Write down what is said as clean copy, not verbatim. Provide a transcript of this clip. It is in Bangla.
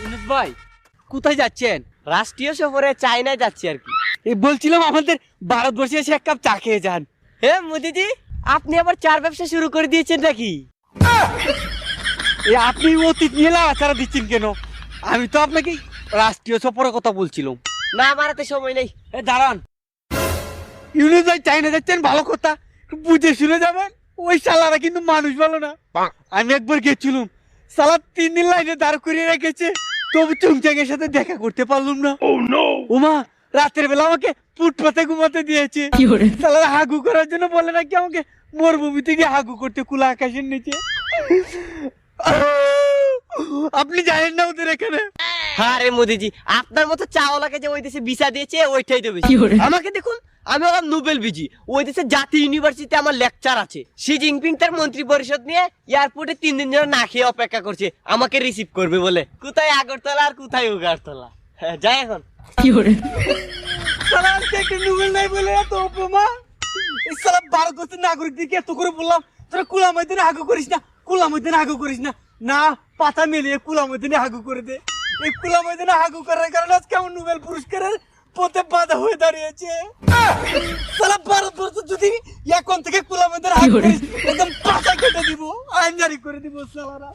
ইনুস ভাই কোথায় যাচ্ছেন? রাষ্ট্রীয় সফরে চায়নায় যাচ্ছি আর কি। এই বলছিলাম আমাদের ভারতবর্ষে এসে এক কাপ চা খেয়ে যান। হে মোদিজি, আপনি আবার চার ব্যবসা শুরু করে দিয়েছেন নাকি? আপনি অতীত নিয়ে লাড়াচাড়া দিচ্ছেন কেন? আমি তো আপনাকে রাষ্ট্রীয় সফরের কথা বলছিলাম। না, আমার হাতে সময় নেই। দাঁড়ান, ইউনুস ভাই চাইনা যাচ্ছেন, ভালো কথা, বুঝে শুনে যাবেন। ওই শালারা কিন্তু মানুষ ভালো না। আমি একবার গেছিলাম, শালা 3 দিন লাইনে দাঁড় করিয়ে রেখেছে, তবু চুংচাংয়ের সাথে দেখা করতে পারলাম না। ওমা, রাতের বেলা আমাকে ফুটপাতে ঘুমাতে দিয়েছে। শালারা হাগু করার জন্য বলে নাকি আমাকে মরুভূমি থেকে হাগু করতে খোলা আকাশের নিচে। আপনি জানেন না ওদের এখানে? হ্যাঁ রে মোদিজি, আপনার মতো চাওয়ালাকে যে ওই দেশে ভিসা দিয়েছে ওইটাই তো বেশি। আমাকে দেখুন, আমি হলাম নোবেল বিজি, ওই দেশে জাতীয় ইউনিভার্সিটিতে আমার লেকচার আছে। শি জিনপিং তার মন্ত্রী পরিষদ নিয়ে এয়ারপোর্টে 3 দিন ধরে না খেয়ে অপেক্ষা করছে আমাকে রিসিভ করবে বলে। কোথায় আগরতলা আর কোথায় উগারতলা। হ্যাঁ, যাই এখন। শালা আজকে একটা নোবেল নাই বলে এত অপমান। এই শালা ভারতবর্ষের নাগরিকদেরকে এত করে বললাম তোরা কুলা ময়দানে হাগু করিস না, কুলা ময়দানে হাগু করিস না। না, পাতা মেলিয়ে কুলা ময়দানে হাগু করে দে। এই কুলা ময়দানে হাগু করার কারণে আজকে আমার নোবেল পুরস্কারের পথে বাধা হয়ে দাঁড়িয়েছে। শালা ভারতবর্ষ যদি এখন থেকে কুলা ময়দানে হাগু করিস, একদম পাতা কেটে দিব, আইন জারি করে দিব শালারা।